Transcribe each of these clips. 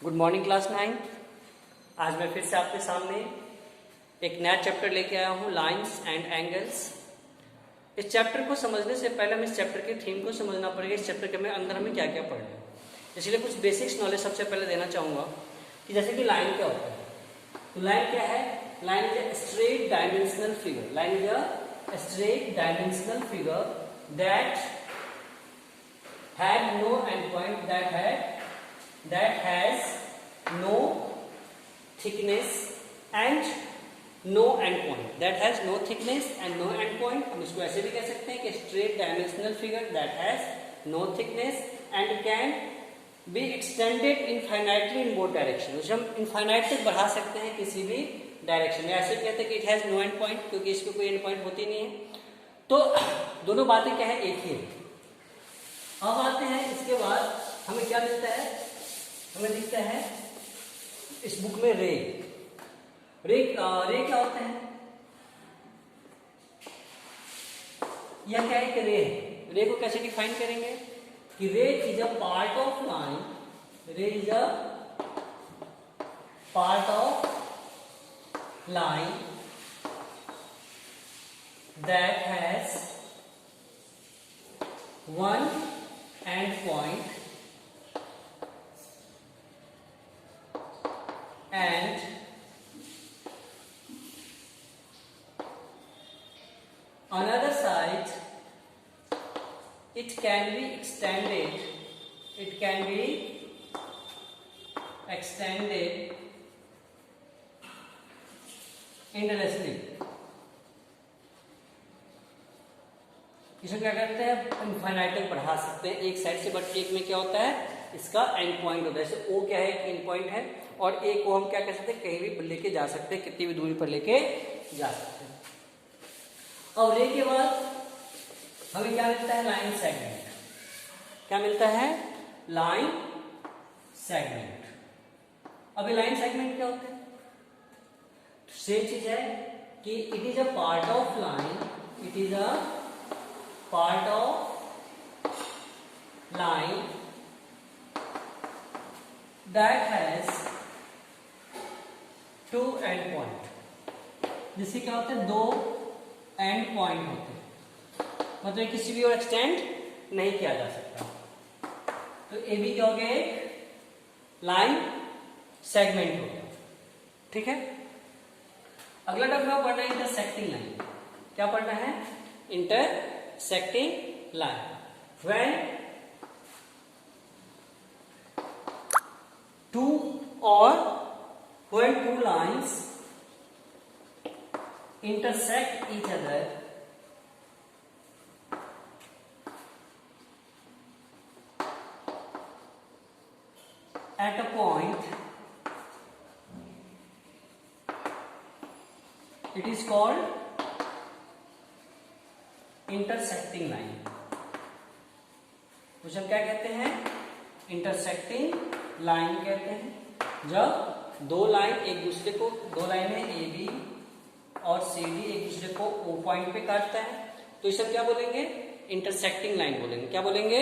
Good morning class 9। आज मैं फिर से आपके सामने एक नया चैप्टर लेके आया हूँ, लाइंस एंड एंगल्स। इस चैप्टर को समझने से पहले हमें इस चैप्टर की थीम को समझना पड़ेगा। इस चैप्टर के अंदर हमें क्या क्या पढ़ना है, इसलिए कुछ बेसिक्स नॉलेज सबसे पहले देना चाहूँगा कि जैसे कि लाइन क्या होता है। तो लाइन क्या है? Line is a straight dimensional figure. Line is a straight dimensional figure that had no endpoint, that has no thickness and no endpoint, that has no thickness and no endpoint। हम इसको ऐसे भी कह सकते हैं कि straight dimensional figure that has no thickness and can be extended infinitely in both directions। उसे हम infinite तक बढ़ा सकते हैं किसी भी डायरेक्शन में। ऐसे कहते हैं कि it has no endpoint, क्योंकि इसमें कोई endpoint होती नहीं है। तो दोनों बातें क्या है? एक ही है। अब आते हैं इसके बाद हमें क्या मिलता है? हमें दिखता है इस बुक में रे क्या होते हैं? यह क्या है कि रे को कैसे डिफाइन करेंगे कि ray is a part of line, ray is a part of line that has one end point and another side it can be extended endlessly। इसको क्या करते हैं? इनफाइनाइट तक बढ़ा सकते हैं एक साइड से, बट एक में क्या होता है? इसका एंड पॉइंट होता है। जैसे ओ क्या है? एक एंड पॉइंट है, और ए को हम क्या कर सकते हैं? कहीं भी लेके जा सकते हैं, कितनी भी दूरी पर लेके जा सकते हैं। और रे के बाद हमें क्या मिलता है? Line segment. क्या मिलता है? Line segment. अब ये लाइन सेगमेंट क्या होता है? सेम चीज है कि it is a part of line, it is a part of line that has two end point। जिससे क्या होता है? दो एंड पॉइंट होते हैं, मतलब किसी भी और एक्सटेंड नहीं किया जा सकता। तो ए बी क्या हो गया? एक लाइन सेगमेंट हो गया। ठीक है। अगला टॉपिक पढ़ना है इंटरसेक्टिंग लाइन। क्या पढ़ना है? intersecting line। When two lines intersect each other at a point, it is called intersecting line. उसे हम क्या कहते हैं? इंटरसेक्टिंग लाइन कहते हैं। जब दो लाइन एक दूसरे को, दो लाइनें ए बी और सी डी एक दूसरे को ओ पॉइंट पे काटता है, तो इसे क्या बोलेंगे? इंटरसेक्टिंग लाइन बोलेंगे। क्या बोलेंगे?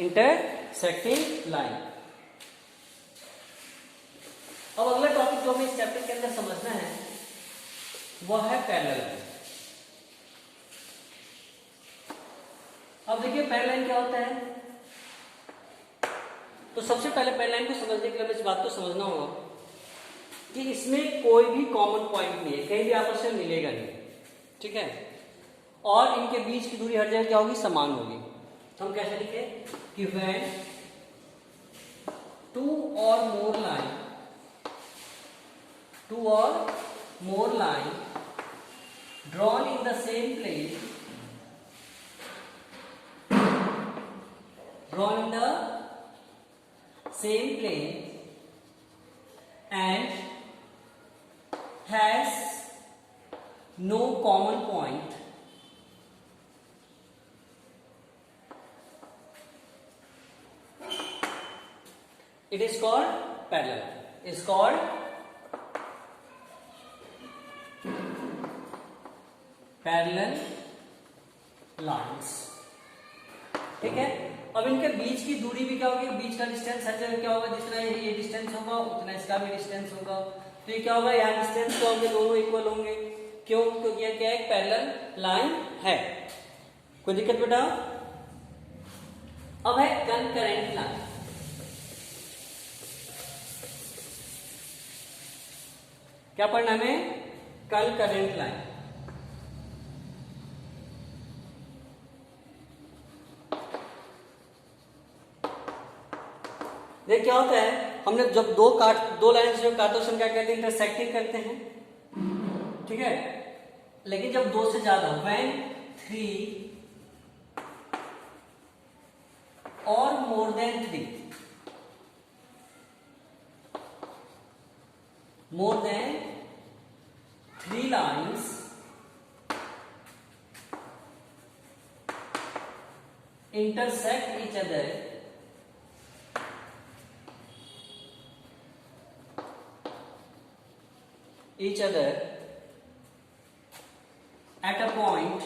Intersecting line. अब अगला टॉपिक जो हमें इस चैप्टर के अंदर समझना है वह है पैरेलल लाइन। अब देखिए पैरेलल लाइन क्या होता है। तो सबसे पहले पैरेलल लाइन को समझने के लिए इस बात को समझना होगा कि इसमें कोई भी कॉमन पॉइंट नहीं है, कहीं भी आपस में मिलेगा नहीं। ठीक है। और इनके बीच की दूरी हर जगह क्या होगी? समान होगी। तो हम कैसे लिखे कि व्हेन टू और more line drawn in the same plane, drawn in the same plane and has no common point, it is called parallel। is called parallel lines। ठीक है। अब इनके बीच की दूरी भी क्या होगी, बीच का डिस्टेंस हर जगह क्या होगा, जितना ये डिस्टेंस होगा उतना इसका भी डिस्टेंस होगा। तो ये क्या होगा, यहाँ डिस्टेंस क्या होंगे, दोनों इक्वल होंगे। क्यों, क्योंकि ये क्या है, एक पैरेलल लाइन है। कोई दिक्कत बेटा? अब है कंकरेंट लाइन। क्या पढ़ना हमें, कंकरेंट लाइन। देख क्या होता है, हमने जब दो लाइन जो काटते हैं क्या कहते हैं, इंटरसेक्टिंग करते हैं, ठीक है। लेकिन जब दो से ज्यादा, व्हेन 3 और more than 3, more than 3 lines intersect each other at a point,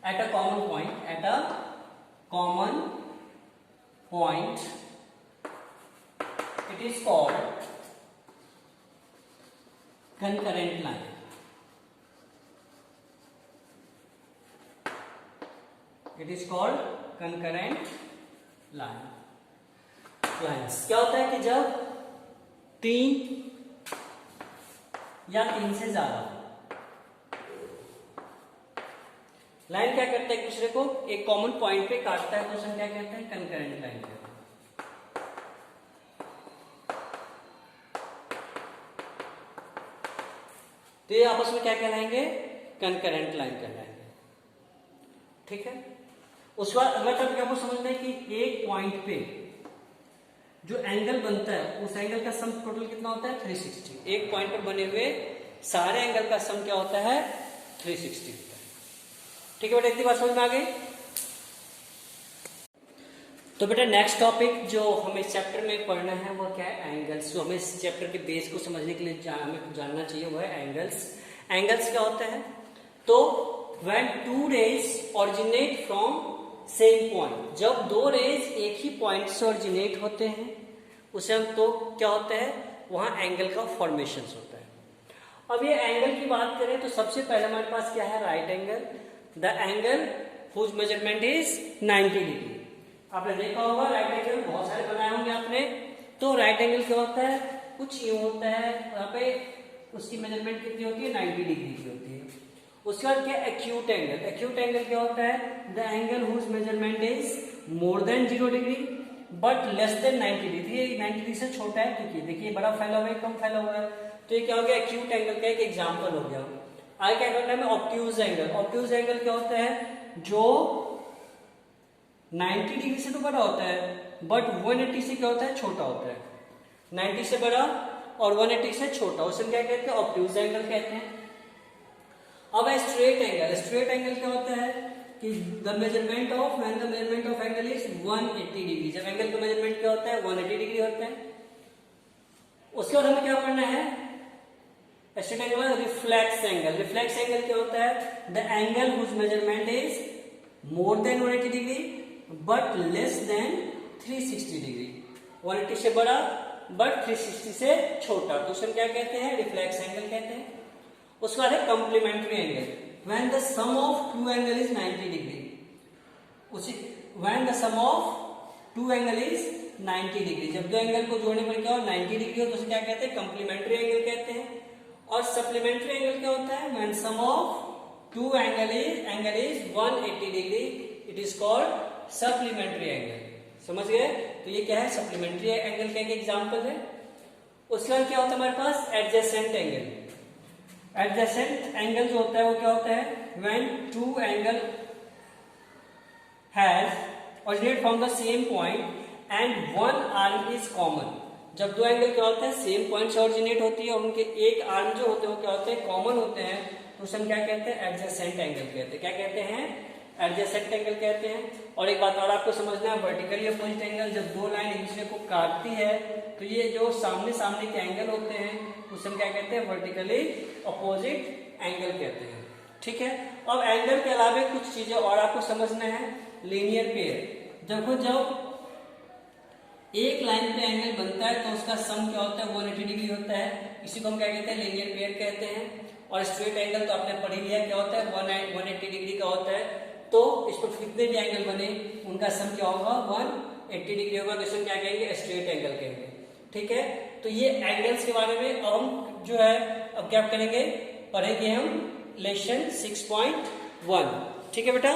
at a common point, it is called concurrent line. It is called concurrent line. Lines क्या होता है कि जब 3 या 3 से ज्यादा लाइन क्या करता है, एक दूसरे को एक कॉमन पॉइंट पे काटता है, तो उसे क्या कहते हैं, कंकरेंट लाइन कहते हैं। तो ये आपस में क्या कहलाएंगे, कंकरेंट लाइन कहलाएंगे, ठीक है। उसके बाद अगला टर्म क्या आपको समझना है कि एक पॉइंट पे जो एंगल बनता है उस एंगल का सम टोटल कितना होता है, 360। एक पॉइंट पे बने हुए सारे एंगल का सम क्या होता है, 360 होता है, ठीक है बेटा। इतनी बात समझ में आ गई। तो बेटा नेक्स्ट टॉपिक जो हमें इस चैप्टर में पढ़ना है वो क्या है, एंगल्स। जो हमें इस चैप्टर के बेस को समझने के लिए हमें जानना चाहिए वो है एंगल्स। एंगल्स क्या होता है, तो when 2 rays originate from same point, जब 2 रेज एक ही पॉइंट से ऑरिजिनेट होते हैं उसे हम तो क्या होता है, वहां एंगल का फॉर्मेशन होता है। अब ये एंगल की बात करें तो सबसे पहले हमारे पास क्या है, right angle. The angle whose measurement is 90 degree. आपने देखा होगा राइट एंगल बहुत सारे बनाए होंगे आपने। तो राइट एंगल क्या होता है, कुछ यूं होता है, यहाँ पे उसकी मेजरमेंट कितनी होती है, 90 डिग्री की होती है। उसके बाद क्या, एक्यूट एंगल। एक्यूट एंगल क्या होता है, the angle whose measurement is more than 0 degree but less than 90 degree. ये 90 डिग्री से छोटा है, क्योंकि देखिए बड़ा फैला हुआ है, कम फैला हुआ है। तो ये क्या हो गया, एक्यूट एंगल का एक एग्जाम्पल हो गया। आगे क्या करना है, ऑब्ट्यूज एंगल। ऑब्ट्यूज एंगल क्या होता है, जो 90 डिग्री से तो बड़ा होता है बट 180 से क्या होता है, छोटा होता है। 90 से बड़ा और 180 से छोटा, उसे क्या कहते हैं, ऑब्ट्यूज एंगल कहते हैं। अब है स्ट्रेट एंगल। स्ट्रेट एंगल क्या होता है कि the measurement of, when the measurement of angle is 180 degree, जब एंगल का मेजरमेंट क्या होता है, 180 डिग्री होता है। उसके बाद हमें क्या करना है, straight angle. Reflex angle. Reflex angle क्या होता है, the angle whose measurement is more than 180 degree but less than 360 degree. 180 से बड़ा बट 360 से छोटा, तो उसे क्या कहते हैं, रिफ्लेक्स एंगल कहते हैं। उसके बाद है complementary angle. When the sum of 2 angle is 90 degree, उसी when the sum of 2 angle is 90 degree, जब दो एंगल को जोड़ने पर क्या हो, 90 डिग्री हो, तो उसे क्या कहते हैं, कॉम्प्लीमेंट्री एंगल कहते हैं। और सप्लीमेंट्री एंगल क्या होता है, when sum of 2 angle is 180 degree, it is called supplementary angle. समझ गए? तो ये क्या है, सप्लीमेंट्री एंगल का एक एग्जांपल है। उसके बाद क्या होता है हमारे पास, एडजेसेंट एंगल। एडजेसेंट एंगल जो होता है वो क्या होता है, when 2 angle has originate from the same point and 1 arm is common. जब 2 एंगल क्या होता है, सेम पॉइंट से ऑरिजिनेट होती है और उनके एक आर्म जो होते हैं वो क्या होते हैं, कॉमन होते हैं, तो उसे हम क्या कहते हैं, एडजेसेंट एंगल कहते हैं। क्या कहते हैं, एडजेसेंट एंगल कहते हैं। और एक बात और आपको समझना है, वर्टिकली अपोजिट एंगल, जब 2 लाइन एक दूसरे को काटती है तो ये जो सामने सामने के एंगल होते हैं उसे हम क्या कहते हैं, वर्टिकली अपोजिट एंगल कहते हैं, ठीक है। अब एंगल के अलावा कुछ चीजें और आपको समझना है। लीनियर पेयर, देखो जब एक लाइन पे एंगल बनता है तो उसका सम क्या होता है, 180 डिग्री होता है, इसी को हम क्या कहते हैं, लीनियर पेयर कहते हैं। और स्ट्रेट एंगल तो आपने पढ़ ही लिया क्या होता है, 180 डिग्री का होता है। तो इस पर कितने भी एंगल बने उनका सम क्या होगा, 180 डिग्री होगा, तो इसे क्या कहेंगे, स्ट्रेट एंगल कहेंगे। ठीक है, तो ये एंगल्स के बारे में अब हम जो है अब क्या करेंगे, पढ़ेंगे हम लेसन 6.1। ठीक है बेटा।